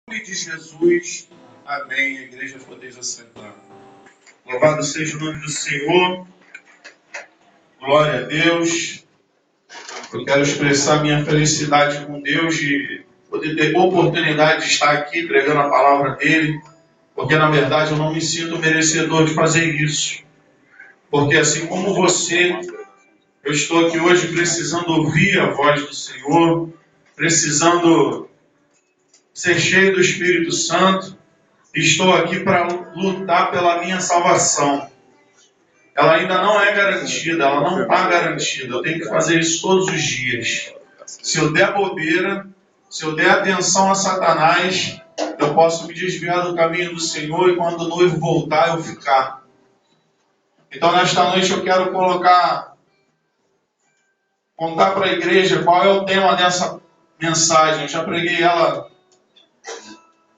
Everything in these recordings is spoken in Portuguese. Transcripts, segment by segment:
Em nome de Jesus, amém. A igreja podeis assentar. Louvado seja o nome do Senhor. Glória a Deus. Eu quero expressar minha felicidade com Deus de poder ter a oportunidade de estar aqui pregando a palavra dele, porque na verdade eu não me sinto merecedor de fazer isso. Porque assim como você, eu estou aqui hoje precisando ouvir a voz do Senhor, precisando ser cheio do Espírito Santo. Estou aqui para lutar pela minha salvação. Ela ainda não é garantida, ela não está garantida. Eu tenho que fazer isso todos os dias. Se eu der bobeira, se eu der atenção a Satanás, eu posso me desviar do caminho do Senhor e quando o noivo voltar, eu ficar. Então, nesta noite, eu quero contar para a igreja qual é o tema dessa mensagem. Eu já preguei ela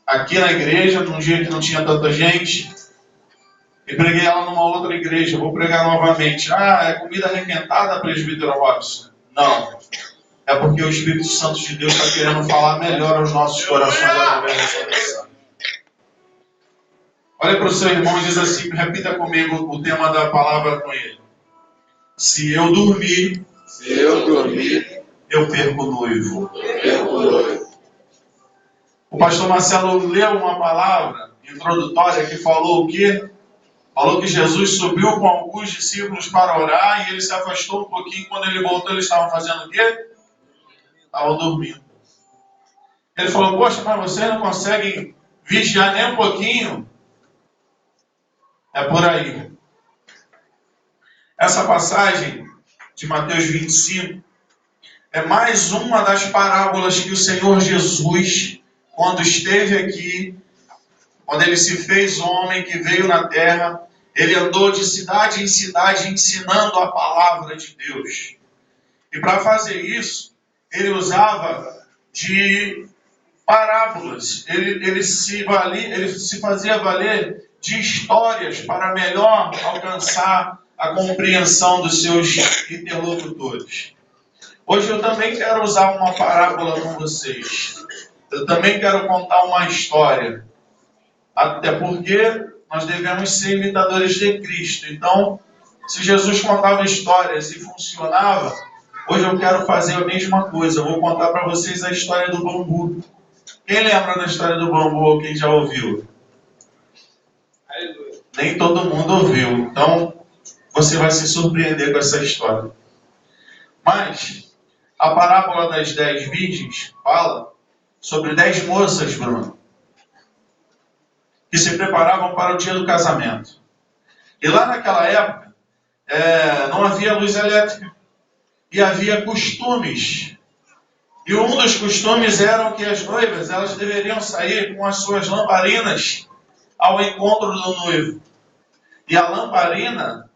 aqui na igreja, num dia que não tinha tanta gente. E preguei ela numa outra igreja. Vou pregar novamente. É comida requentada, presbítero Robson? Não. É porque o Espírito Santo de Deus está querendo falar melhor aos nossos corações através dessa mensagem. Olha para o seu irmão e diz assim, repita comigo o tema da palavra com ele. Se eu dormir, eu perco o noivo. O pastor Marcelo leu uma palavra introdutória que falou o quê? Falou que Jesus subiu com alguns discípulos para orar e ele se afastou um pouquinho. Quando ele voltou, eles estavam fazendo o quê? Estavam dormindo. Ele falou, poxa, mas vocês não conseguem vigiar nem um pouquinho? É por aí. Essa passagem de Mateus 25 é mais uma das parábolas que o Senhor Jesus, quando esteve aqui, quando ele se fez homem, que veio na terra, ele andou de cidade em cidade ensinando a palavra de Deus. E para fazer isso, ele usava de parábolas. Ele se fazia valer de histórias para melhor alcançar a compreensão dos seus interlocutores. Hoje eu também quero usar uma parábola com vocês. Eu também quero contar uma história. Até porque nós devemos ser imitadores de Cristo. Então, se Jesus contava histórias e funcionava, hoje eu quero fazer a mesma coisa. Eu vou contar para vocês a história do bambu. Quem lembra da história do bambu ou quem já ouviu? Nem todo mundo ouviu. Então, você vai se surpreender com essa história. Mas, a parábola das 10 virgens fala sobre 10 moças, Bruno, que se preparavam para o dia do casamento. E lá naquela época, não havia luz elétrica. E havia costumes. E um dos costumes era que as noivas elas deveriam sair com as suas lamparinas ao encontro do noivo. E a lamparina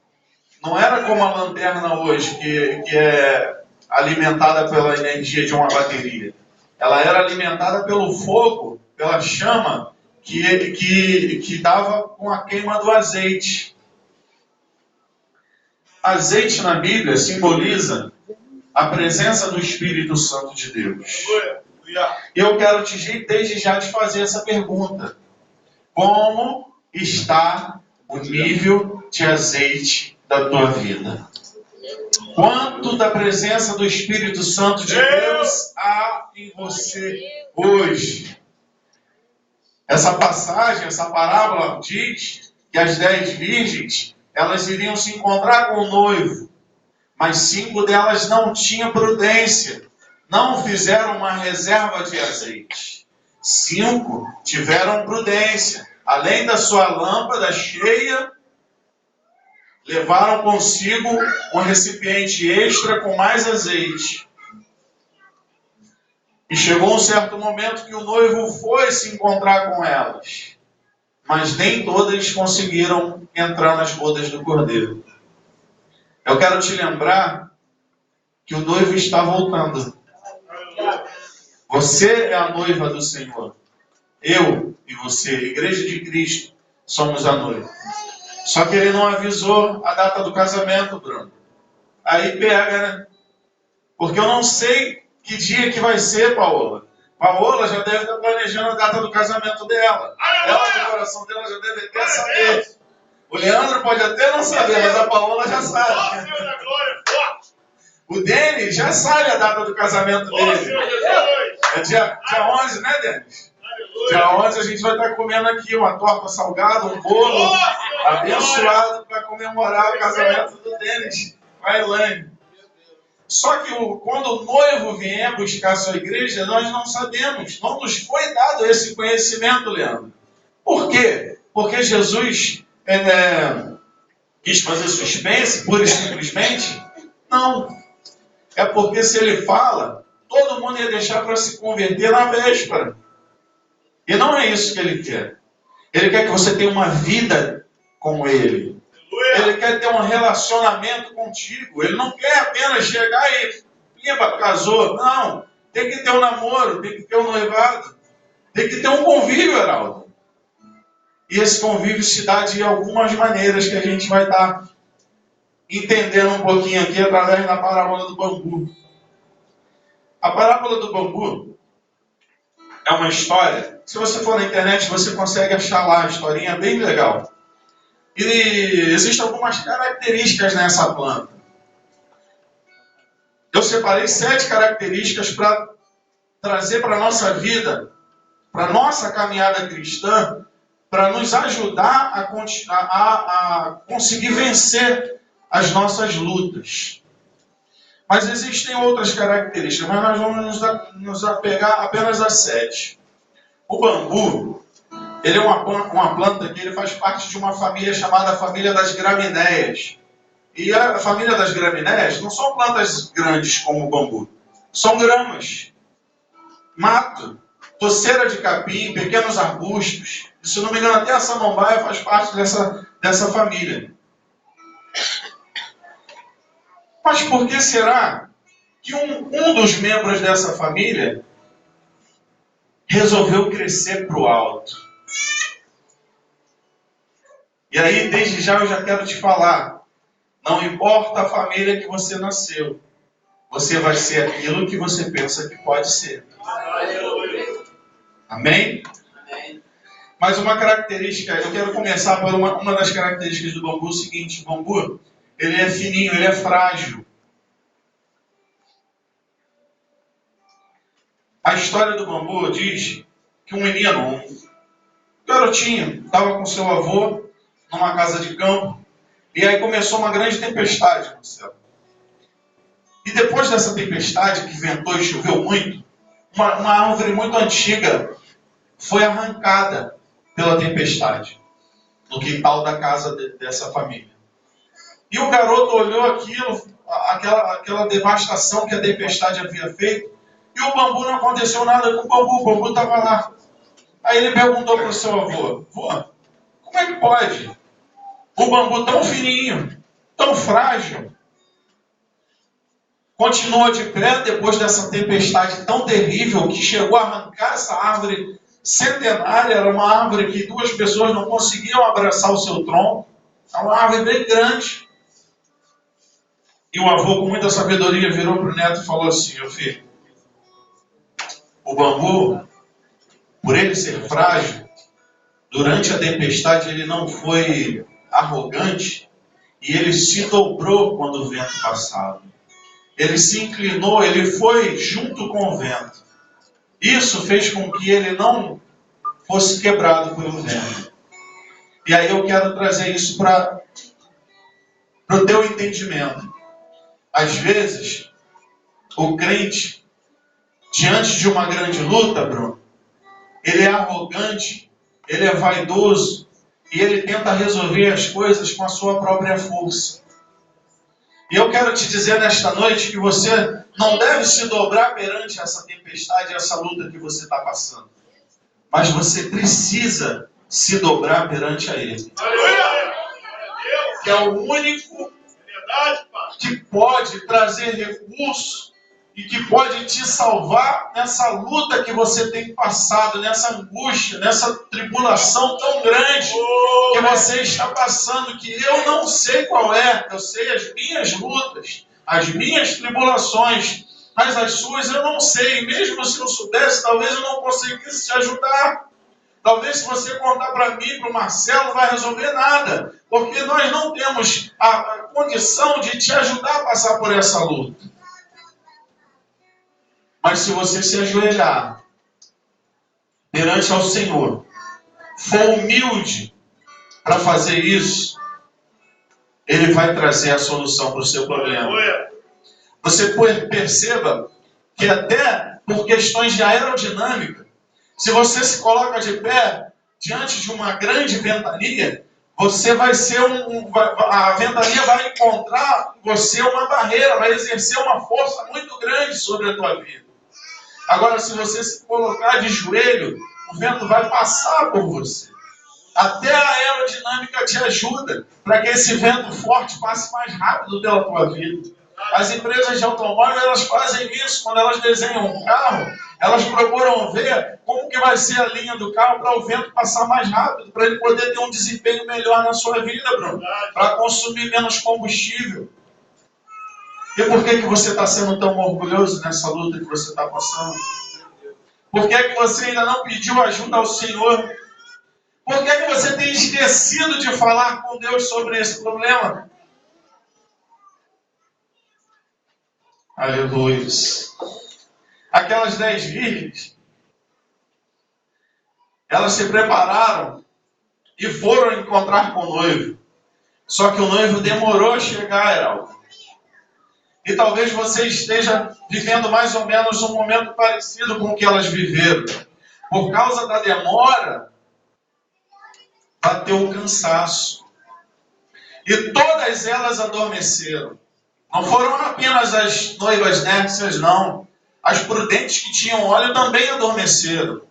não era como a lanterna hoje, que é alimentada pela energia de uma bateria. Ela era alimentada pelo fogo, pela chama, que dava com a queima do azeite. Azeite na Bíblia simboliza a presença do Espírito Santo de Deus. E eu quero desde já te fazer essa pergunta. Como está o nível de azeite da tua vida? Quanto da presença do Espírito Santo de Deus há em você hoje? Essa passagem, essa parábola diz que as 10 virgens, elas iriam se encontrar com o noivo, mas 5 delas não tinham prudência, não fizeram uma reserva de azeite. 5 tiveram prudência, além da sua lâmpada cheia, levaram consigo um recipiente extra com mais azeite. E chegou um certo momento que o noivo foi se encontrar com elas. Mas nem todas conseguiram entrar nas bodas do Cordeiro. Eu quero te lembrar que o noivo está voltando. Você é a noiva do Senhor. Eu e você, Igreja de Cristo, somos a noiva. Só que ele não avisou a data do casamento, Bruno. Aí pega, né? Porque eu não sei que dia que vai ser, Paola. Paola já deve estar planejando a data do casamento dela. Ela, no coração dela, já deve até saber. O Leandro pode até não saber, mas a Paola já sabe. O Denis já sabe a data do casamento dele. É dia 11, né, Denis? Dia 11 a gente vai estar comendo aqui uma torta salgada, um bolo abençoado para comemorar o casamento do Denis com a Elaine. Só que quando o noivo vier buscar a sua igreja, nós não sabemos. Não nos foi dado esse conhecimento, Leandro. Por quê? Porque Jesus quis fazer suspense, pura e simplesmente? Não. É porque se ele fala, todo mundo ia deixar para se converter na véspera. E não é isso que ele quer. Ele quer que você tenha uma vida com ele. Ele quer ter um relacionamento contigo. Ele não quer apenas chegar e pimba, casou. Não. Tem que ter um namoro, tem que ter um noivado. Tem que ter um convívio, Heraldo. E esse convívio se dá de algumas maneiras que a gente vai estar entendendo um pouquinho aqui através da parábola do bambu. A parábola do bambu é uma história. Se você for na internet, você consegue achar lá a historinha bem legal. E existem algumas características nessa planta. Eu separei 7 características para trazer para a nossa vida, para a nossa caminhada cristã, para nos ajudar a conseguir vencer as nossas lutas. Mas existem outras características, mas nós vamos nos apegar apenas a 7. O bambu, ele é uma planta que ele faz parte de uma família chamada família das gramineias. E a família das gramineias não são plantas grandes como o bambu. São gramas, mato, toceira de capim, pequenos arbustos. E, se não me engano, até a samambaia faz parte dessa família. Mas por que será que um dos membros dessa família resolveu crescer para o alto? E aí, desde já, eu já quero te falar. Não importa a família que você nasceu. Você vai ser aquilo que você pensa que pode ser. Amém? Mas uma característica, eu quero começar por uma das características do bambu, é o seguinte: o bambu, ele é fininho, ele é frágil. A história do bambu diz que um menino, um garotinho, estava com seu avô numa casa de campo, e aí começou uma grande tempestade no céu. E depois dessa tempestade, que ventou e choveu muito, uma árvore muito antiga foi arrancada pela tempestade no quintal da casa dessa família. E o garoto olhou aquilo, aquela devastação que a tempestade havia feito, e o bambu não aconteceu nada com o bambu estava lá. Aí ele perguntou para o seu avô: vô, como é que pode? O bambu tão fininho, tão frágil, continua de pé depois dessa tempestade tão terrível que chegou a arrancar essa árvore centenária. Era uma árvore que 2 pessoas não conseguiam abraçar o seu tronco. É uma árvore bem grande. E o avô, com muita sabedoria, virou para o neto e falou assim: meu filho, o bambu, por ele ser frágil, durante a tempestade ele não foi arrogante e ele se dobrou quando o vento passava. Ele se inclinou, ele foi junto com o vento. Isso fez com que ele não fosse quebrado pelo vento. E aí eu quero trazer isso para o teu entendimento. Às vezes, o crente, diante de uma grande luta, Bruno, ele é arrogante, ele é vaidoso, e ele tenta resolver as coisas com a sua própria força. E eu quero te dizer nesta noite que você não deve se dobrar perante essa tempestade, essa luta que você está passando. Mas você precisa se dobrar perante a Ele. Que é o único que pode trazer recurso e que pode te salvar nessa luta que você tem passado, nessa angústia, nessa tribulação tão grande que você está passando, que eu não sei qual é. Eu sei as minhas lutas, as minhas tribulações, mas as suas eu não sei. Mesmo se eu soubesse, talvez eu não conseguisse te ajudar. Talvez se você contar para mim, para o Marcelo, não vai resolver nada. Porque nós não temos a condição de te ajudar a passar por essa luta. Mas se você se ajoelhar perante ao Senhor, for humilde para fazer isso, Ele vai trazer a solução para o seu problema. Você perceba que até por questões de aerodinâmica, se você se coloca de pé diante de uma grande ventania, você vai ser a ventania vai encontrar você uma barreira, vai exercer uma força muito grande sobre a tua vida. Agora, se você se colocar de joelho, o vento vai passar por você. Até a aerodinâmica te ajuda para que esse vento forte passe mais rápido pela tua vida. As empresas de automóvel, elas fazem isso. Quando elas desenham um carro, elas procuram ver como que vai ser a linha do carro para o vento passar mais rápido, para ele poder ter um desempenho melhor na sua vida, Bruno, para consumir menos combustível. E por que você está sendo tão orgulhoso nessa luta que você está passando? Por que você ainda não pediu ajuda ao Senhor? Por que você tem esquecido de falar com Deus sobre esse problema? Aleluia. Aquelas 10 virgens, elas se prepararam e foram encontrar com o noivo. Só que o noivo demorou a chegar, Heraldo. E talvez você esteja vivendo mais ou menos um momento parecido com o que elas viveram. Por causa da demora, bateu o cansaço. E todas elas adormeceram. Não foram apenas as noivas nércias, não. As prudentes que tinham óleo também adormeceram.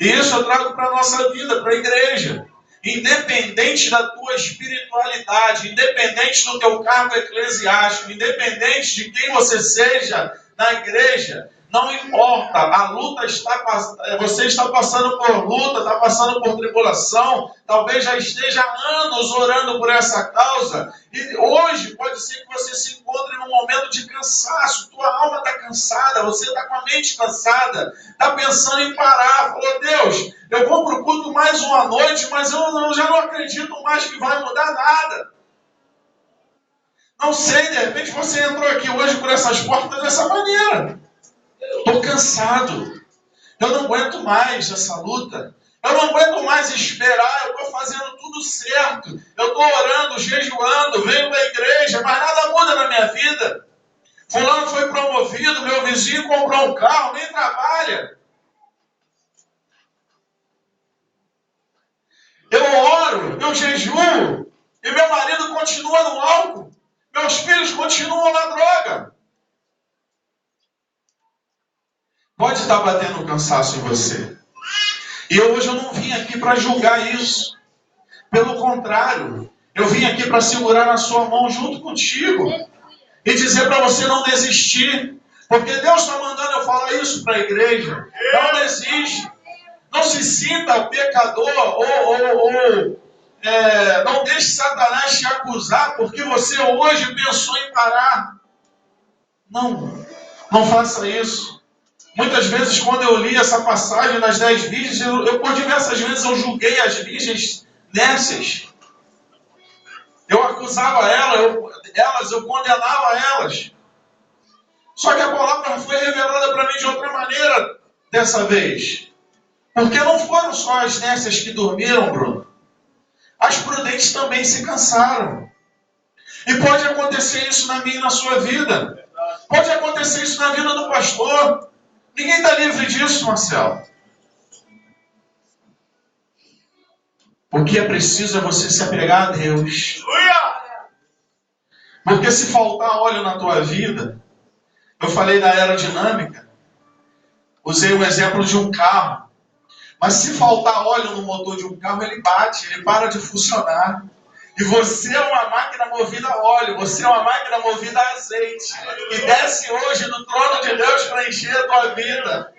E isso eu trago para a nossa vida, para a igreja. Independente da tua espiritualidade, independente do teu cargo eclesiástico, independente de quem você seja na igreja, não importa, a luta você está passando por luta, está passando por tribulação, talvez já esteja há anos orando por essa causa, e hoje pode ser que você se encontre num momento de cansaço, tua alma está cansada, você está com a mente cansada, está pensando em parar, falou, Deus, eu vou para o culto mais uma noite, mas eu já não acredito mais que vai mudar nada. Não sei, de repente você entrou aqui hoje por essas portas dessa maneira. Estou cansado. Eu não aguento mais essa luta. Eu não aguento mais esperar. Eu estou fazendo tudo certo. Eu estou orando, jejuando, venho para a igreja, mas nada muda na minha vida. Fulano foi promovido, meu vizinho comprou um carro, nem trabalha. Eu oro, eu jejuo, e meu marido continua no álcool. Meus filhos continuam na droga. Pode estar batendo um cansaço em você. E hoje eu não vim aqui para julgar isso. Pelo contrário, eu vim aqui para segurar na sua mão junto contigo. E dizer para você não desistir. Porque Deus está mandando eu falar isso para a igreja. Não desiste. Não se sinta pecador não deixe Satanás te acusar porque você hoje pensou em parar. Não faça isso. Muitas vezes, quando eu li essa passagem das 10 virgens, eu por diversas vezes eu julguei as virgens nércias. Eu acusava elas, eu condenava elas. Só que a palavra foi revelada para mim de outra maneira dessa vez. Porque não foram só as nércias que dormiram, Bruno. As prudentes também se cansaram. E pode acontecer isso na minha e na sua vida. Pode acontecer isso na vida do pastor. Ninguém está livre disso, Marcelo. O que é preciso é você se apegar a Deus. Porque se faltar óleo na tua vida, eu falei da aerodinâmica, usei o exemplo de um carro. Mas se faltar óleo no motor de um carro, ele bate, ele para de funcionar. E você é uma máquina movida a óleo, você é uma máquina movida a azeite. E desce hoje do trono de Deus para encher a tua vida.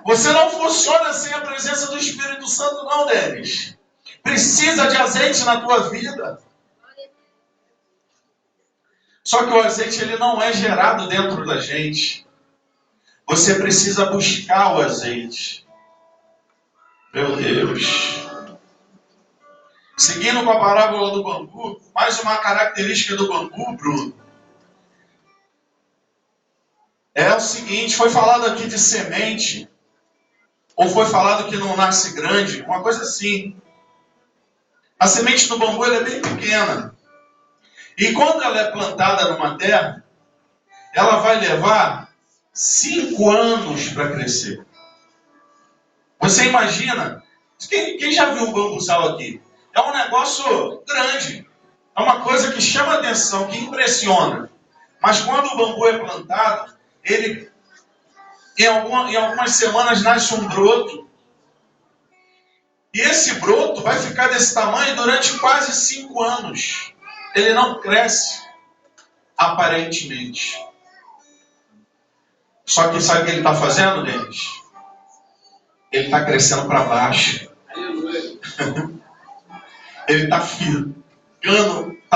Você não funciona sem a presença do Espírito Santo não, Denis. Precisa de azeite na tua vida. Só que o azeite ele não é gerado dentro da gente. Você precisa buscar o azeite. Meu Deus. Seguindo com a parábola do bambu, mais uma característica do bambu, Bruno, é o seguinte, foi falado aqui de semente, ou foi falado que não nasce grande, uma coisa assim. A semente do bambu ela é bem pequena. E quando ela é plantada numa terra, ela vai levar 5 anos para crescer. Você imagina? Quem já viu um bambuzal aqui? É um negócio grande. É uma coisa que chama atenção, que impressiona. Mas quando o bambu é plantado, ele em algumas semanas nasce um broto. E esse broto vai ficar desse tamanho durante quase 5 anos. Ele não cresce, aparentemente. Só que sabe o que ele está fazendo, Denis? Ele está crescendo para baixo. Ele está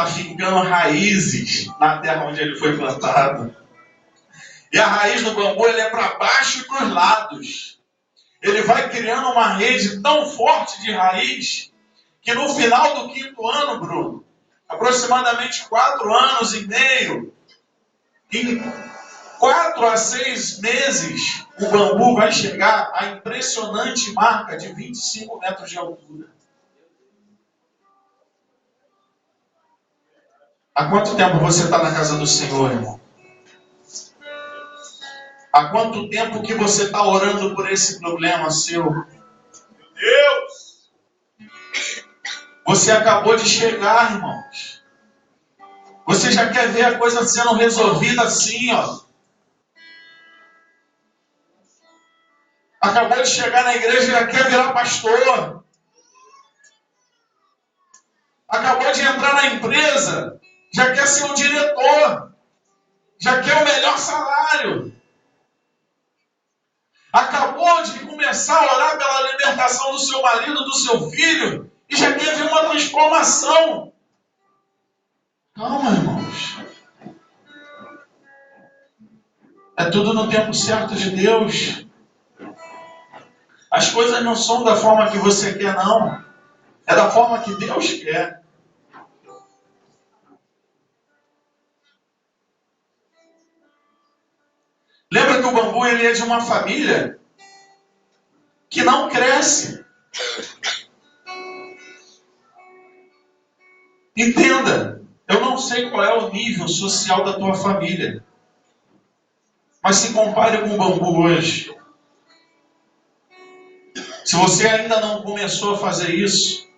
ficando raízes na terra onde ele foi plantado. E a raiz do bambu ele é para baixo e para os lados. Ele vai criando uma rede tão forte de raiz que no final do 5º ano, Bruno, aproximadamente 4 anos e meio, em 4 a 6 meses, o bambu vai chegar à impressionante marca de 25 metros de altura. Há quanto tempo você está na casa do Senhor, irmão? Há quanto tempo que você está orando por esse problema seu? Meu Deus! Você acabou de chegar, irmãos. Você já quer ver a coisa sendo resolvida assim, ó. Acabou de chegar na igreja e já quer virar pastor. Acabou de entrar na empresa, já quer ser um diretor. Já quer o melhor salário. Acabou de começar a orar pela libertação do seu marido, do seu filho, e já quer ver uma transformação. Calma, irmãos. É tudo no tempo certo de Deus. As coisas não são da forma que você quer, não. É da forma que Deus quer. Lembra que o bambu ele é de uma família que não cresce. Entenda, eu não sei qual é o nível social da tua família. Mas se compare com o bambu hoje. Se você ainda não começou a fazer isso,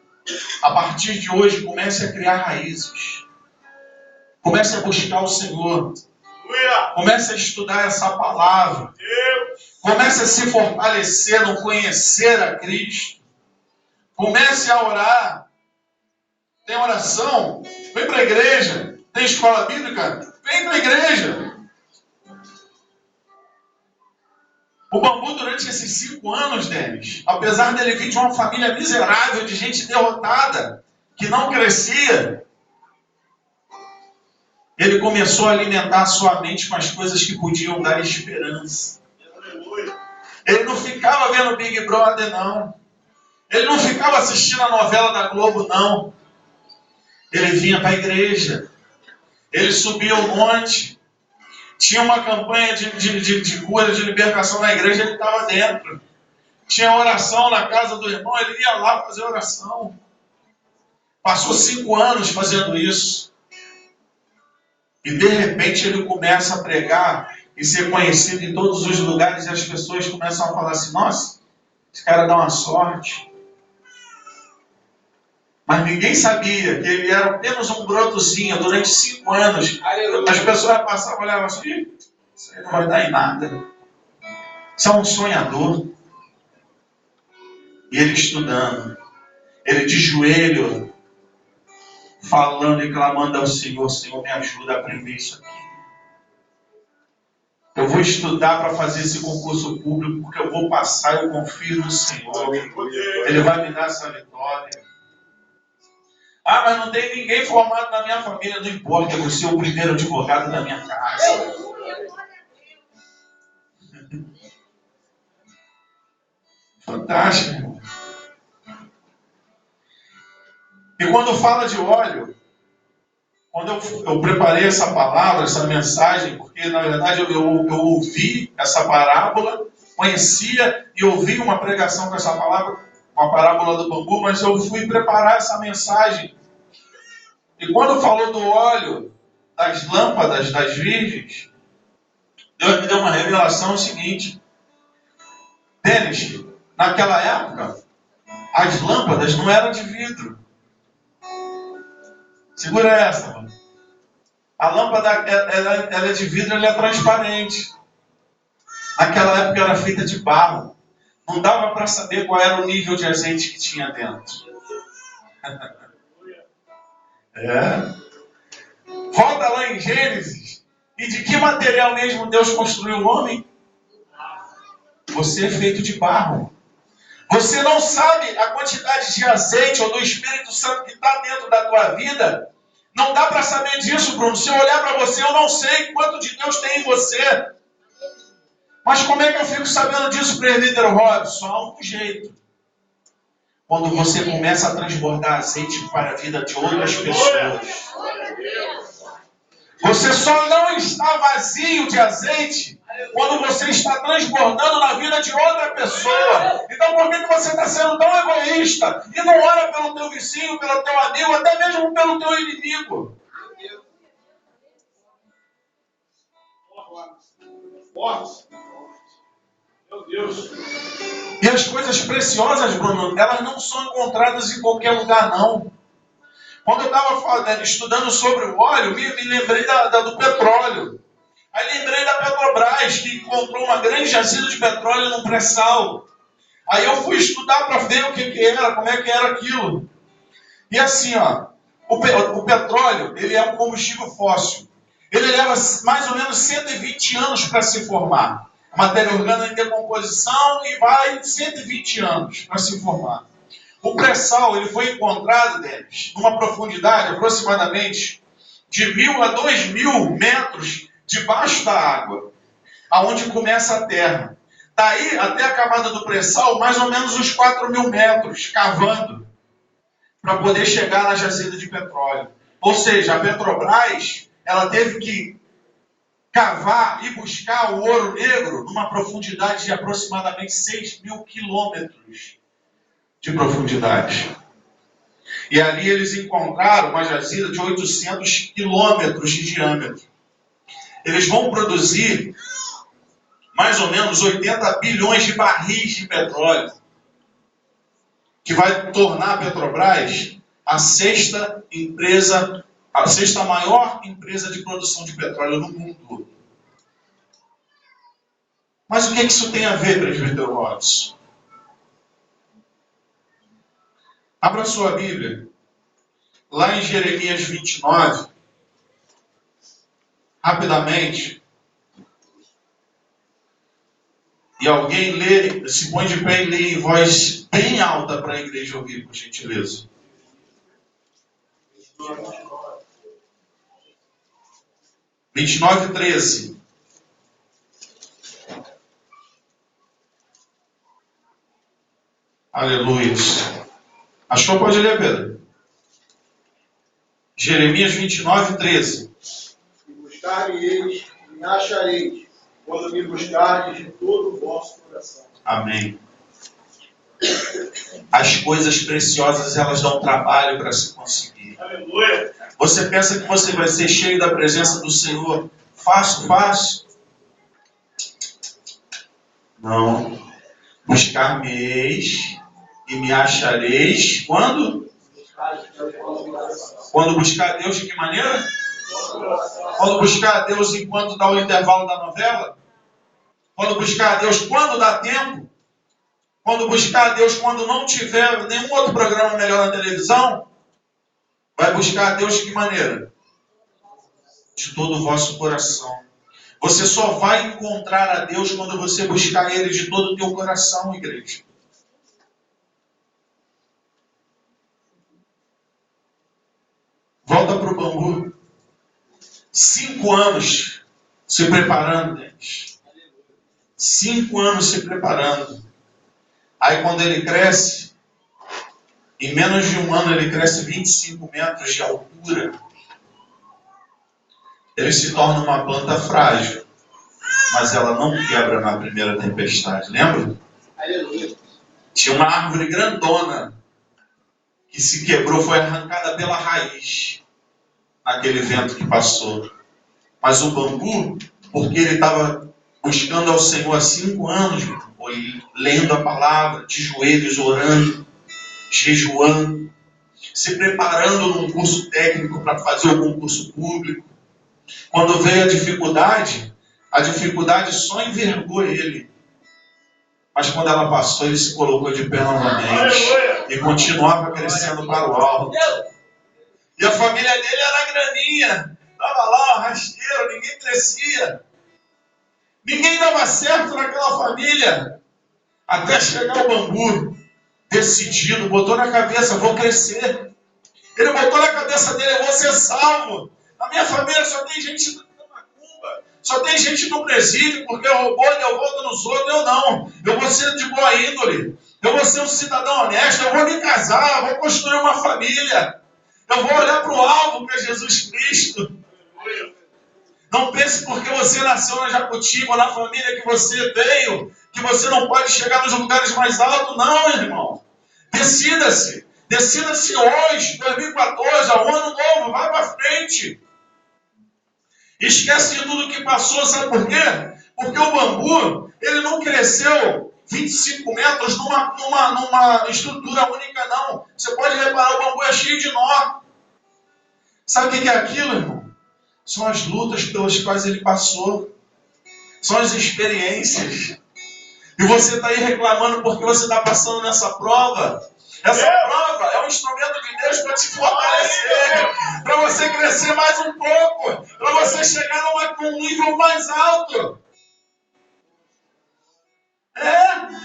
a partir de hoje comece a criar raízes. Comece a buscar o Senhor. Comece a estudar essa palavra. Comece a se fortalecer no conhecer a Cristo. Comece a orar. Tem oração? Vem para a igreja. Tem escola bíblica? Vem para a igreja. O bambu, durante esses 5 anos, Denis, apesar dele vir de uma família miserável, de gente derrotada, que não crescia, ele começou a alimentar a sua mente com as coisas que podiam dar esperança. Ele não ficava vendo Big Brother, não. Ele não ficava assistindo a novela da Globo, não. Ele vinha para a igreja. Ele subia o monte. Tinha uma campanha de cura, de libertação na igreja, ele estava dentro. Tinha oração na casa do irmão, ele ia lá fazer oração. Passou 5 anos fazendo isso. E de repente ele começa a pregar e ser conhecido em todos os lugares, e as pessoas começam a falar assim: nossa, esse cara dá uma sorte. Mas ninguém sabia que ele era apenas um brotozinho durante 5 anos. As pessoas passavam e olhavam assim: isso aí não vai dar em nada. Isso é um sonhador. E ele estudando, ele de joelho, falando e clamando ao Senhor: Senhor, me ajuda a aprender isso aqui. Eu vou estudar para fazer esse concurso público, porque eu vou passar, eu confio no Senhor. Ele vai me dar essa vitória. Ah, mas não tem ninguém formado na minha família. Não importa, eu vou ser o primeiro advogado da minha casa. Fantástico. E quando fala de óleo, quando eu preparei essa palavra, essa mensagem, porque na verdade eu ouvi essa parábola, conhecia e ouvi uma pregação com essa palavra, uma parábola do bambu, mas eu fui preparar essa mensagem. E quando falou do óleo, das lâmpadas, das virgens, Deus me deu uma revelação seguinte. Denis, naquela época, as lâmpadas não eram de vidro. Segura essa, mano. A lâmpada, ela é de vidro, ela é transparente. Naquela época era feita de barro. Não dava para saber qual era o nível de azeite que tinha dentro. Volta lá em Gênesis. E de que material mesmo Deus construiu o homem? Você é feito de barro. Você não sabe a quantidade de azeite ou do Espírito Santo que está dentro da tua vida. Não dá para saber disso, Bruno. Se eu olhar para você, eu não sei quanto de Deus tem em você. Mas como é que eu fico sabendo disso, presbítero Robson? Há um jeito. Quando você começa a transbordar azeite para a vida de outras pessoas. Você só não está vazio de azeite quando você está transbordando na vida de outra pessoa. Então por que você está sendo tão egoísta e não ora pelo teu vizinho, pelo teu amigo, até mesmo pelo teu inimigo? Meu Deus. E as coisas preciosas, Bruno, elas não são encontradas em qualquer lugar, não. Quando eu estava estudando sobre o óleo, me lembrei do petróleo. Aí lembrei da Petrobras, que comprou uma grande jazida de petróleo no pré-sal. Aí eu fui estudar para ver o que era, como é que era aquilo. E assim, ó, o petróleo, ele é um combustível fóssil. Ele leva mais ou menos 120 anos para se formar. A matéria orgânica em decomposição e vai 120 anos para se formar. O pré-sal, ele foi encontrado, Denis, numa profundidade aproximadamente de 1.000 a 2.000 metros debaixo da água, aonde começa a terra. Daí até a camada do pré-sal, mais ou menos uns 4.000 metros, cavando, para poder chegar na jazida de petróleo. Ou seja, a Petrobras, ela teve que cavar e buscar o ouro negro numa profundidade de aproximadamente 6.000 quilômetros de profundidade. E ali eles encontraram uma jazida de 800 quilômetros de diâmetro. Eles vão produzir mais ou menos 80 bilhões de barris de petróleo, que vai tornar a Petrobras a sexta maior empresa de produção de petróleo no mundo. Mas o que isso tem a ver, presbítero Robson? Abra sua Bíblia, lá em Jeremias 29, rapidamente. E alguém lê, se põe de pé e lê em voz bem alta para a igreja ouvir, por gentileza. 29:13. Aleluia. Achou? Pode ler, Pedro. Jeremias 29:13. E buscar-me-eis, e me achareis, quando me buscardes de todo o vosso coração. Amém. As coisas preciosas, elas dão trabalho para se conseguir. Aleluia. Você pensa que você vai ser cheio da presença do Senhor fácil? Não. Buscar-me-eis e me achareis. Quando? Quando buscar a Deus de que maneira? Quando buscar a Deus enquanto dá o intervalo da novela? Quando buscar a Deus quando dá tempo? Quando buscar a Deus quando não tiver nenhum outro programa melhor na televisão? Vai buscar a Deus de que maneira? De todo o vosso coração. Você só vai encontrar a Deus quando você buscar Ele de todo o teu coração, igreja. Volta para o bambu. 5 anos se preparando, gente. 5 anos se preparando. Aí quando ele cresce, em menos de 1 ano ele cresce 25 metros de altura. Ele se torna uma planta frágil, mas ela não quebra na primeira tempestade, lembra? Aleluia. Tinha uma árvore grandona que se quebrou, foi arrancada pela raiz naquele vento que passou. Mas o bambu, porque ele estava buscando ao Senhor há 5 anos, lendo a palavra, de joelhos, orando, jejuando, se preparando num curso técnico para fazer algum curso público. Quando veio a dificuldade só envergou ele. Mas quando ela passou, ele se colocou de pé novamente e continuava crescendo para o alto. E a família dele era graninha. Estava lá, rasteiro, ninguém crescia. Ninguém dava certo naquela família. Até chegar o bambu, decidido, botou na cabeça, vou crescer. Ele botou na cabeça dele, eu vou ser salvo. Na minha família só tem gente da macumba, só tem gente no presídio, porque roubou, deu volta nos outros. Eu não. Eu vou ser de boa índole. Eu vou ser um cidadão honesto. Eu vou me casar, vou construir uma família. Eu vou olhar para o alvo, que é Jesus Cristo. Não pense porque você nasceu na Jacutiva, ou na família que você veio, que você não pode chegar nos lugares mais altos. Não, irmão. Decida-se. Decida-se hoje, 2014, é um ano novo, vai para frente. Esquece de tudo que passou, sabe por quê? Porque o bambu, ele não cresceu 25 metros numa estrutura única, não. Você pode reparar, o bambu é cheio de nó. Sabe o que é aquilo, irmão? São as lutas pelas quais ele passou. São as experiências. E você está aí reclamando porque você está passando nessa prova. Essa prova é um instrumento de Deus para te fortalecer, para você crescer mais um pouco, para você chegar num nível mais alto.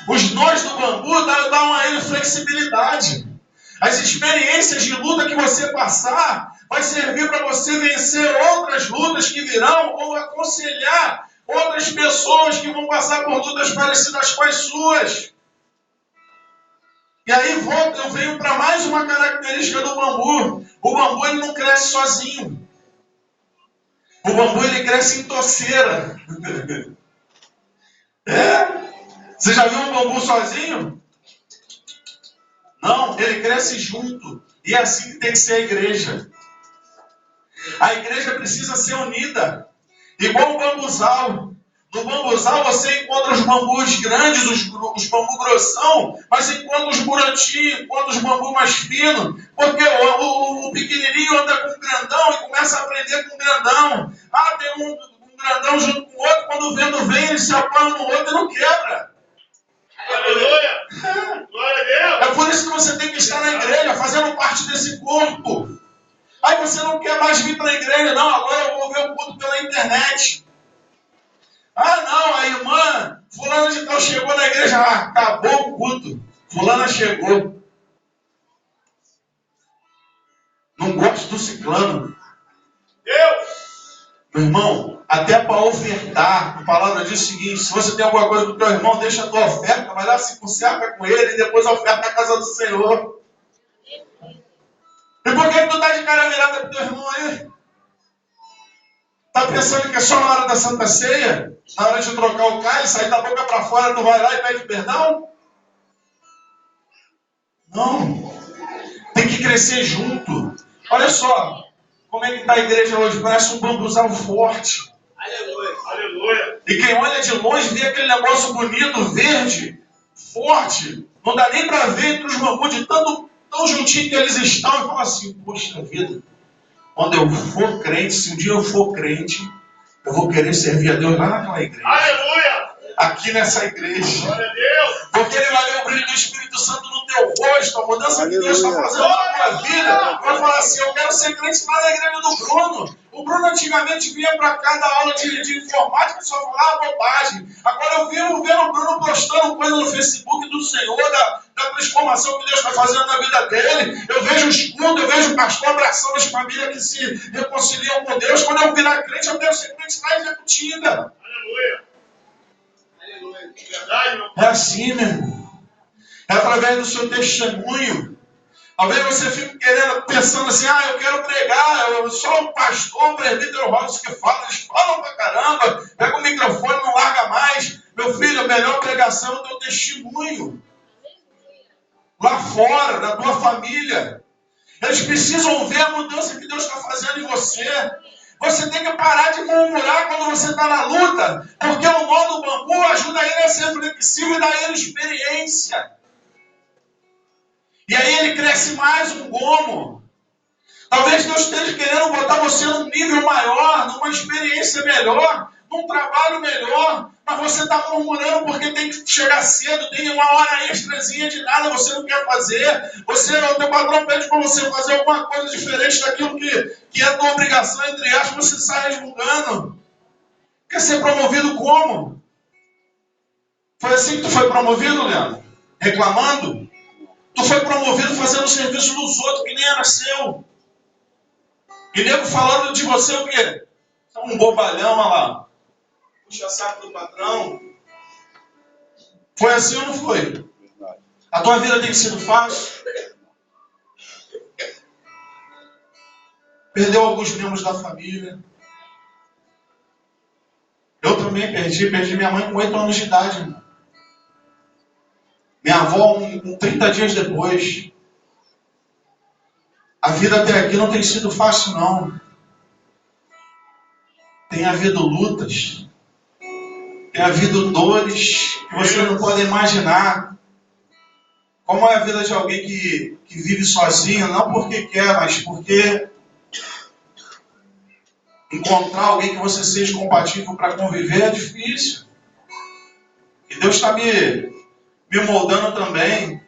Os nós do bambu dão a ele flexibilidade. As experiências de luta que você passar vai servir para você vencer outras lutas que virão ou aconselhar outras pessoas que vão passar por lutas parecidas com as suas. E aí eu venho para mais uma característica do bambu. O bambu ele não cresce sozinho. O bambu ele cresce em toceira. Você já viu um bambu sozinho? Não, ele cresce junto. E é assim que tem que ser a igreja. A igreja precisa ser unida. Igual o bambuzal. No bambuzal você encontra os bambus grandes, os bambus grossão, mas encontra os buratinhos, encontra os bambus mais finos, porque o pequenininho anda com o grandão e começa a aprender com o grandão. Tem um grandão junto com o outro, quando o vento vem, ele se apoia no outro e não quebra. Aleluia! Glória a Deus! É por isso que você tem que estar na igreja, fazendo parte desse corpo. Aí você não quer mais vir para a igreja, não, agora eu vou ver o culto pela internet. Não, a irmã fulana de tal chegou na igreja, acabou o culto. Fulana chegou. Não gosto do ciclano. Deus! Meu irmão, até para ofertar, a palavra diz o seguinte: se você tem alguma coisa do teu irmão, deixa a tua oferta, vai lá, se conserta com ele e depois oferta a casa do Senhor. E por que tu tá de cara virada pro teu irmão aí? Tá pensando que é só na hora da Santa Ceia? Na hora de trocar o cálice, sair da boca para fora, tu vai lá e pede perdão? Não. Tem que crescer junto. Olha só, como é que está a igreja hoje? Parece um bambuzal forte. Aleluia! Aleluia! E quem olha de longe vê aquele negócio bonito, verde, forte. Não dá nem para ver entre os bambus de tão juntinho que eles estão. E fala assim, poxa vida, quando eu for crente, se um dia eu for crente, eu vou querer servir a Deus lá naquela igreja. Aleluia! Aqui nessa igreja. Glória a Deus! Porque ele vai ver o brilho do Espírito Santo no teu rosto, a mudança que Deus está fazendo na tua vida. Vai falar assim, eu quero ser crente lá na igreja do Bruno. O Bruno antigamente vinha para cá dar aula de informática e só falava bobagem. Agora eu vivo vendo o Bruno postando coisa no Facebook do Senhor, da transformação que Deus está fazendo na vida dele. Eu vejo os cultos, eu vejo o pastor abraçando as famílias que se reconciliam com Deus. Quando eu virar crente, eu quero ser crente na executiva. Aleluia. Aleluia. Verdade, meu É assim, meu irmão. É através do seu testemunho. Talvez você fique querendo, pensando assim, eu quero pregar, eu sou um pastor, um presbítero Robson que fala, eles falam pra caramba, pega o microfone, não larga mais. Meu filho, a melhor pregação é o teu testemunho. Lá fora, na tua família. Eles precisam ver a mudança que Deus está fazendo em você. Você tem que parar de murmurar quando você está na luta, porque o nó do bambu ajuda ele a ser flexível e dá ele experiência. E aí ele cresce mais um gomo. Talvez Deus esteja querendo botar você num nível maior, numa experiência melhor, num trabalho melhor, mas você está murmurando porque tem que chegar cedo, tem uma hora extrazinha de nada, você não quer fazer. O teu patrão pede para você fazer alguma coisa diferente daquilo que é tua obrigação, entre aspas, você sai resmungando. Quer ser promovido como? Foi assim que tu foi promovido, Leandro? Reclamando? Tu foi promovido fazendo o serviço dos outros que nem era seu. E nego falando de você o quê? Você é um bobalhão, olha lá. Puxa saco do patrão. Foi assim ou não foi? A tua vida tem sido fácil? Perdeu alguns membros da família. Eu também perdi minha mãe com 8 anos de idade, irmão. Minha avó com 30 dias depois. A vida até aqui não tem sido fácil, não. Tem havido lutas. Tem havido dores que você não pode imaginar. Como é a vida de alguém que vive sozinho, não porque quer, mas porque encontrar alguém que você seja compatível para conviver é difícil. E Deus está me moldando também.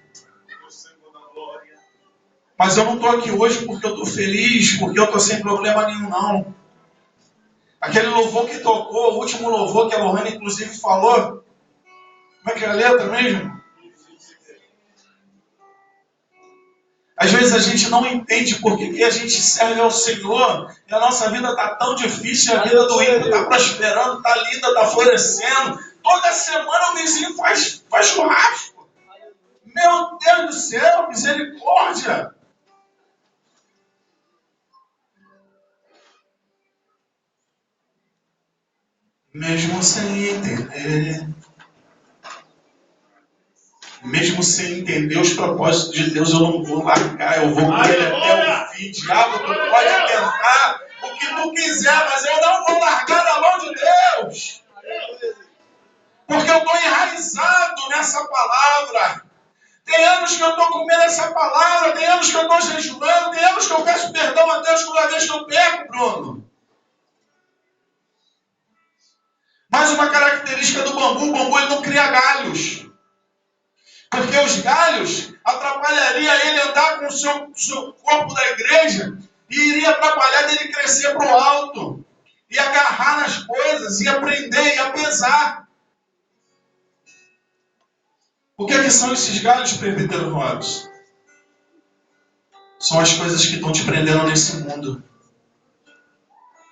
Mas eu não estou aqui hoje porque eu estou feliz, porque eu estou sem problema nenhum, não. Aquele louvor que tocou, o último louvor que a Lohane inclusive falou, como é que é a letra mesmo? Às vezes a gente não entende por que a gente serve ao Senhor e a nossa vida está tão difícil, a vida do ímpio está prosperando, está linda, está florescendo. Toda semana o vizinho faz churrasco. Meu Deus do céu, misericórdia! Mesmo sem entender, mesmo sem entender os propósitos de Deus, eu não vou largar, eu vou com ele até o fim. Diabo, tu pode tentar o que tu quiser, mas eu não vou largar da mão de Deus. Porque eu estou enraizado nessa palavra. Tem anos que eu estou comendo essa palavra, tem anos que eu estou jejuando, tem anos que eu peço perdão a Deus toda vez que eu peco, Bruno. Mais uma característica do bambu, o bambu ele não cria galhos. Porque os galhos atrapalhariam ele andar com o seu corpo da igreja e iria atrapalhar dele crescer para o alto. E agarrar nas coisas, e aprender, e pesar. O que é que são esses galhos, presbítero Robson? São as coisas que estão te prendendo nesse mundo.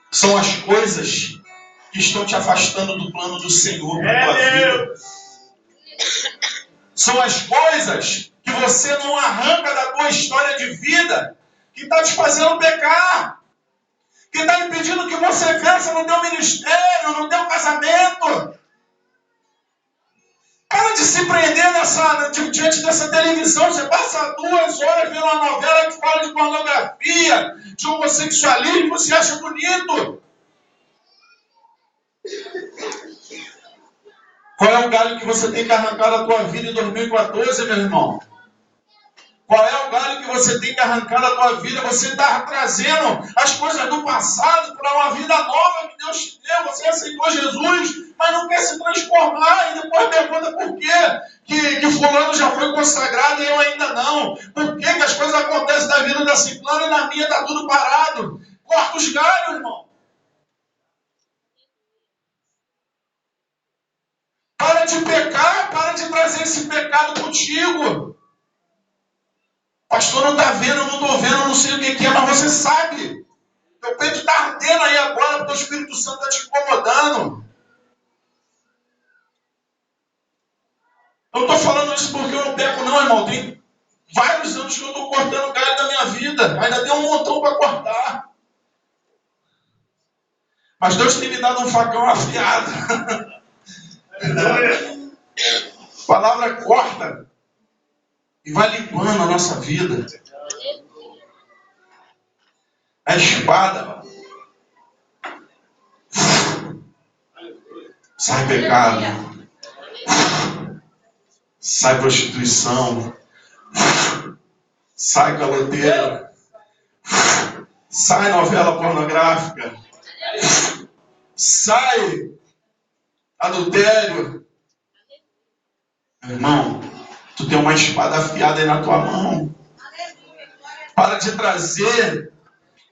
São as coisas que estão te afastando do plano do Senhor para a tua vida. São as coisas que você não arranca da tua história de vida, que está te fazendo pecar, que está impedindo que você cresça no teu ministério, no teu casamento. Para de se prender diante dessa televisão. Você passa 2 horas vendo uma novela que fala de pornografia, de homossexualismo, você acha bonito. Qual é o galho que você tem que arrancar da tua vida em 2014, meu irmão? Qual é o galho que você tem que arrancar da tua vida? Você está trazendo as coisas do passado para uma vida nova que Deus te deu. Você aceitou Jesus, mas não quer se transformar. E depois pergunta por quê que fulano já foi consagrado e eu ainda não. Por que as coisas acontecem na vida da ciclana e na minha está tudo parado? Corta os galhos, irmão. Para de pecar, para de trazer esse pecado contigo. Pastor, não está vendo, eu não estou vendo, eu não sei o que é, mas você sabe. Teu peito está ardendo aí agora, porque o Espírito Santo está te incomodando. Eu não estou falando isso porque eu não peco, não, irmão. Tem vários anos que eu estou cortando galho da minha vida. Ainda tem um montão para cortar. Mas Deus tem me dado um facão afiado. A palavra corta e vai limpando a nossa vida. A espada. Sai pecado. Sai prostituição. Sai caloteiro. Sai novela pornográfica. Sai adultério. Meu irmão, tu tem uma espada afiada aí na tua mão. Para de trazer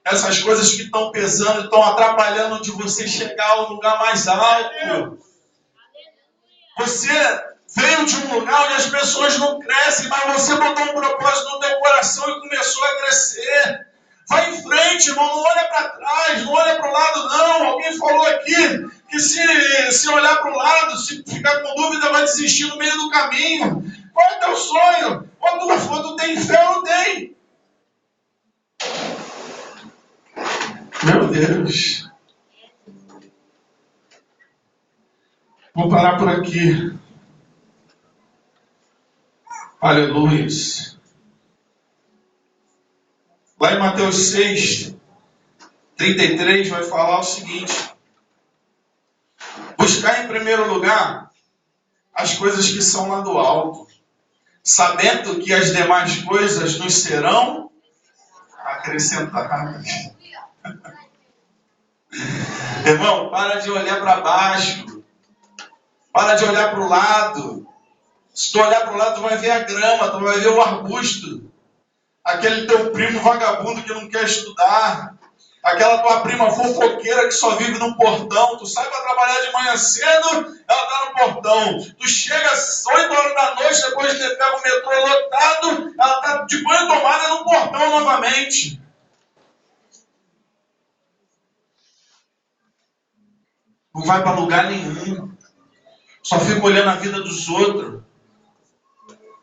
essas coisas que estão pesando, estão atrapalhando de você chegar ao lugar mais alto. Você veio de um lugar onde as pessoas não crescem, mas você botou um propósito no teu coração e começou a crescer. Vai em frente, irmão, não olha para trás, não olha para o lado, não. Alguém falou aqui que se olhar para o lado, se ficar com dúvida, vai desistir no meio do caminho. Qual é o teu sonho? Ou tu tem fé ou não tem? Meu Deus. Vou parar por aqui. Aleluia. Lá em Mateus 6, 33, vai falar o seguinte: buscar em primeiro lugar as coisas que são lá do alto, sabendo que as demais coisas nos serão acrescentadas. Irmão, para de olhar para baixo. Para de olhar para o lado. Se tu olhar para o lado, tu vai ver a grama, tu vai ver o arbusto. Aquele teu primo vagabundo que não quer estudar. Aquela tua prima fofoqueira que só vive no portão. Tu sai para trabalhar de manhã cedo, ela está no portão. Tu chega às 8 horas da noite, depois de ter pego o metrô lotado, ela está de banho tomada no portão novamente. Não vai para lugar nenhum. Só fica olhando a vida dos outros.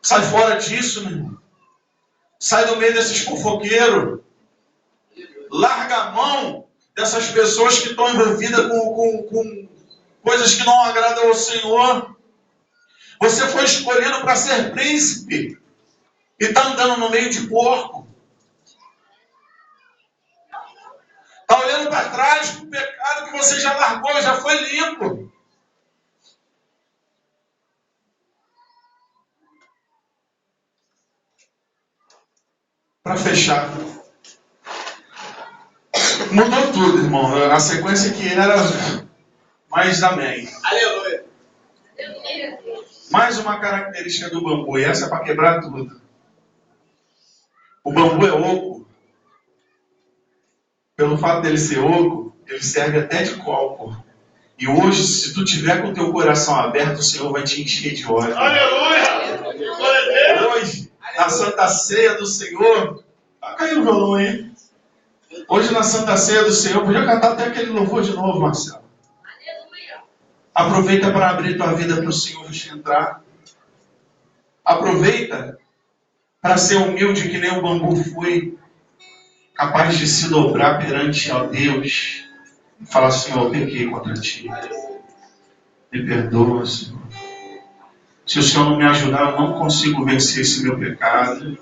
Sai fora disso, meu irmão. Sai do meio desses fofoqueiros. Larga a mão dessas pessoas que estão envolvidas com coisas que não agradam ao Senhor. Você foi escolhido para ser príncipe e está andando no meio de porco. Está olhando para trás para o pecado que você já largou, já foi limpo. Para fechar. Mudou tudo, irmão. A sequência que era, mas amém. Aleluia. Mais uma característica do bambu, e essa é para quebrar tudo. O bambu é oco. Pelo fato dele ser oco, ele serve até de copo. E hoje, se tu tiver com o teu coração aberto, o Senhor vai te encher de óleo. Aleluia! Hoje, na Santa Ceia do Senhor, caiu o violão aí. Hoje, na Santa Ceia do Senhor, podia cantar até aquele louvor de novo, Marcelo. Aproveita para abrir tua vida para o Senhor te entrar. Aproveita para ser humilde que nem o bambu foi, capaz de se dobrar perante a Deus e falar: Senhor, eu pequei contra ti. Me perdoa, Senhor. Se o Senhor não me ajudar, eu não consigo vencer esse meu pecado.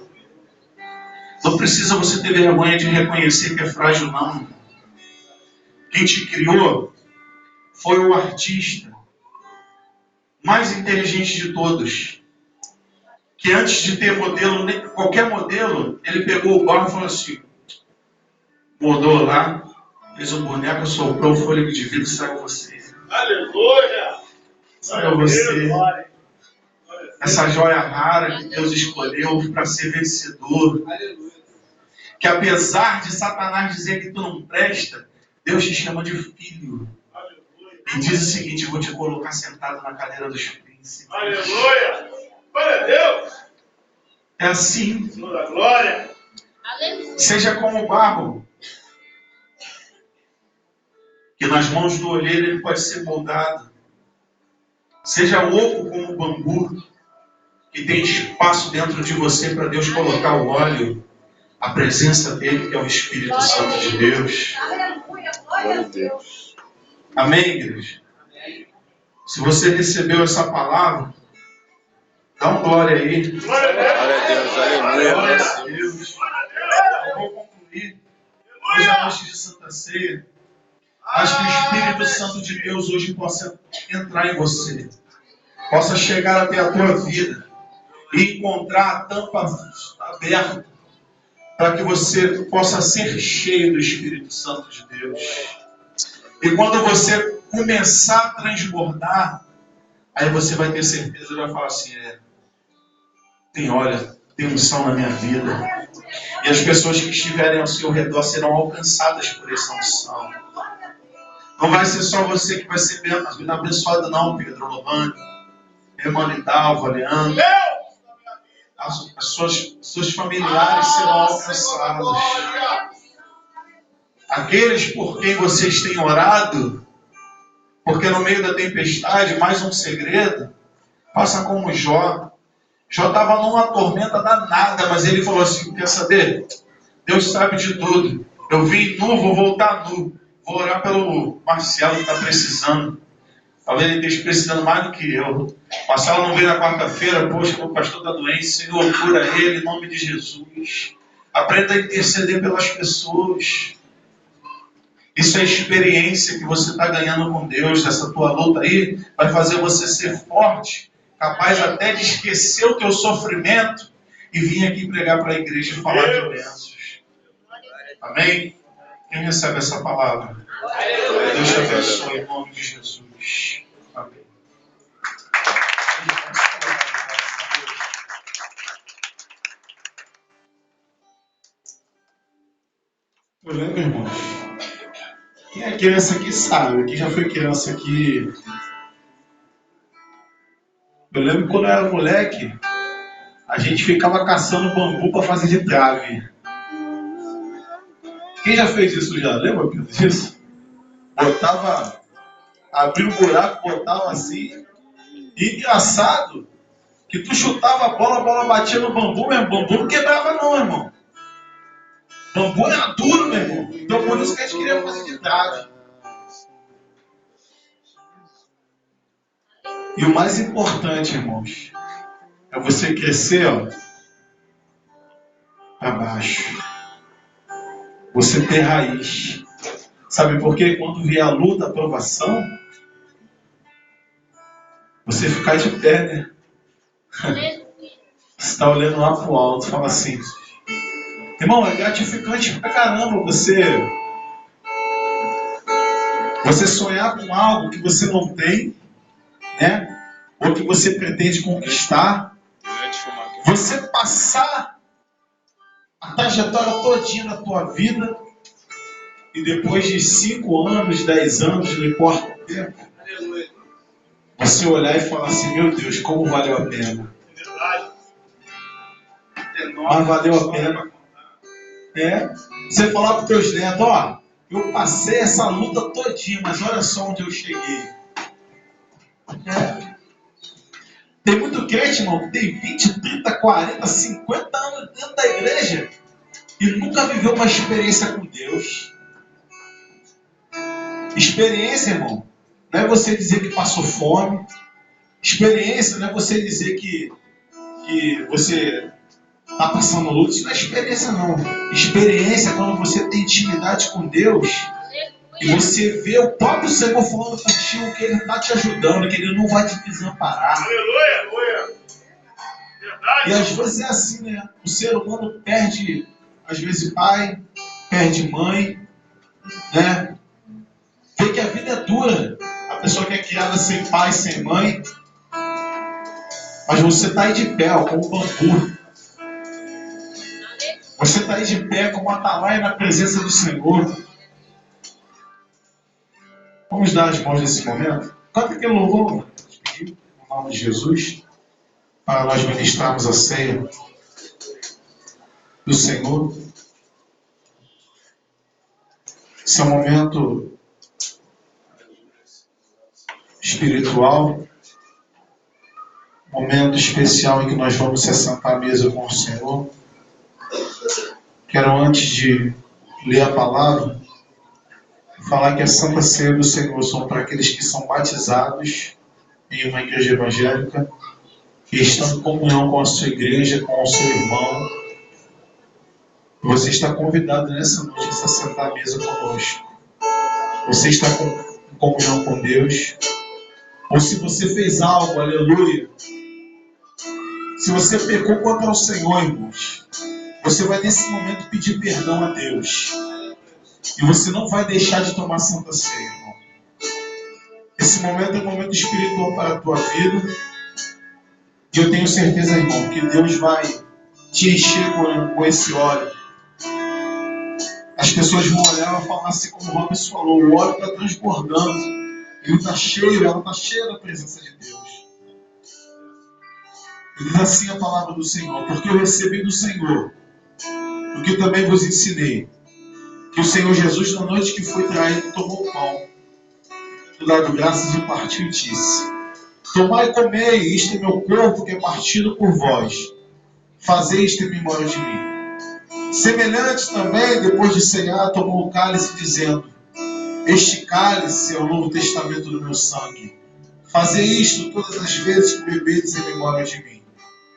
Não precisa você ter vergonha de reconhecer que é frágil, não. Quem te criou foi o artista mais inteligente de todos. Que antes de ter modelo, qualquer modelo, ele pegou o barro e falou assim, moldou lá, fez um boneco, soprou o fôlego de vida e saiu você. Aleluia! Saiu você. Essa joia rara que Deus escolheu para ser vencedor. Aleluia. Que apesar de Satanás dizer que tu não presta, Deus te chama de filho. Aleluia. E diz o seguinte: eu vou te colocar sentado na cadeira dos príncipes. Aleluia! Glória a Deus! É assim. Glória. Seja como o barro, que nas mãos do olheiro ele pode ser moldado. Seja oco como o bambu, que tem espaço dentro de você para Deus colocar o óleo, a presença dele, que é o Espírito Santo de Deus. Glória a Deus. Amém, igreja? Se você recebeu essa palavra, dá um glória aí. Glória a Deus. Glória a Deus. Aleluia. Glória Glória a Deus. Eu vou concluir. Hoje à noite de Santa Ceia, acho que o Espírito Santo de Deus hoje possa entrar em você, possa chegar até a tua vida e encontrar a tampa aberta para que você possa ser cheio do Espírito Santo de Deus. E quando você começar a transbordar, aí você vai ter certeza e vai falar assim, tem unção na minha vida. E as pessoas que estiverem ao seu redor serão alcançadas por essa unção. Não vai ser só você que vai ser abençoado não, Pedro Lobani, irmã Lidalva, Leandro. As suas familiares serão alcançados. Aqueles por quem vocês têm orado, porque no meio da tempestade, mais um segredo, faça como Jó. Jó estava numa tormenta danada, mas ele falou assim, quer saber? Deus sabe de tudo. Eu vim nu, vou voltar nu. Vou orar pelo Marcelo que está precisando. Talvez ele esteja precisando mais do que eu. O Marcelo não veio na quarta-feira, poxa, meu pastor está doente, Senhor, cura ele em nome de Jesus. Aprenda a interceder pelas pessoas. Isso é experiência que você está ganhando com Deus. Essa tua luta aí vai fazer você ser forte, capaz até de esquecer o teu sofrimento e vir aqui pregar para a igreja e falar de bênçãos. Amém? Quem recebe essa palavra? Deus te abençoe em nome de Jesus. Amém. Eu lembro, irmãos. Quem é criança aqui sabe. Quem já foi criança aqui. Eu lembro quando eu era moleque, a gente ficava caçando bambu para fazer de trave. Quem já fez isso já? Lembra disso? Abria um buraco, botava assim. E engraçado que tu chutava a bola batia no bambu, meu irmão. Bambu não quebrava não, irmão. Bambu era duro, meu irmão. Então por isso que a gente queria fazer de trave. E o mais importante, irmãos, é você crescer, para baixo. Você ter raiz. Sabe por quê? Quando vier a luta, a provação, você ficar de pé, né? Você está olhando lá pro alto, fala assim, irmão, é gratificante pra caramba você sonhar com algo que você não tem, né? Ou que você pretende conquistar. Você passar a trajetória todinha da tua vida e depois de 5 anos, 10 anos, não importa o tempo, você olhar e falar assim, meu Deus, como valeu a pena. Mas valeu a pena. Você falar para os teus netos, eu passei essa luta todinha, mas olha só onde eu cheguei. Tem muito crente, irmão, que tem 20, 30, 40, 50 anos dentro da igreja e nunca viveu uma experiência com Deus. Experiência, irmão, não é você dizer que passou fome. Experiência não é você dizer que você está passando luta. Isso não é experiência, não. Experiência é quando você tem intimidade com Deus e você vê o próprio Senhor falando contigo que Ele está te ajudando, que Ele não vai te desamparar. Aleluia. E às vezes é assim, né? O ser humano perde, às vezes, pai, perde mãe, né? Vê que a vida é dura. A pessoa que é criada sem pai, sem mãe. Mas você está aí de pé, como um bambu. Você está aí de pé como atalaia na presença do Senhor. Vamos dar as mãos nesse momento? Canta aquele louvor, no nome de Jesus, para nós ministrarmos a ceia. do Senhor. Esse é um momento espiritual, momento especial em que nós vamos se assentar à mesa com o Senhor. Quero, antes de ler a palavra, falar que a Santa Ceia do Senhor são para aqueles que são batizados em uma igreja evangélica e estão em comunhão com a sua igreja, com o seu irmão. Você está convidado nessa noite a se assentar à mesa conosco. Você está em comunhão com Deus. Ou se você fez algo, aleluia. Se você pecou contra o Senhor, irmãos, você vai nesse momento pedir perdão a Deus. E você não vai deixar de tomar Santa Ceia, irmão. Esse momento é um momento espiritual para a tua vida. E eu tenho certeza, irmão, que Deus vai te encher com esse óleo. As pessoas vão olhar e falar assim, como o Robson falou, o óleo está transbordando. Ele está cheio, ela está cheia da presença de Deus. E diz assim a palavra do Senhor, porque eu recebi do Senhor, o que também vos ensinei, que o Senhor Jesus, na noite que foi traído, tomou o pão, dado graças e partiu e disse, tomai e comei, isto é meu corpo que é partido por vós, fazei isto em memória de mim. Semelhante também, depois de cear, tomou o cálice, dizendo, este cálice é o Novo Testamento do meu sangue. Fazei isto todas as vezes que beberdes em memória de mim.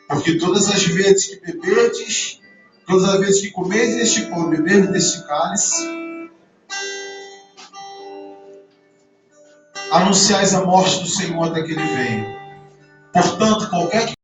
Porque todas as vezes que beberdes, todas as vezes que comerdes este pão e beberdes deste cálice, anunciais a morte do Senhor até que Ele venha. Portanto, qualquer que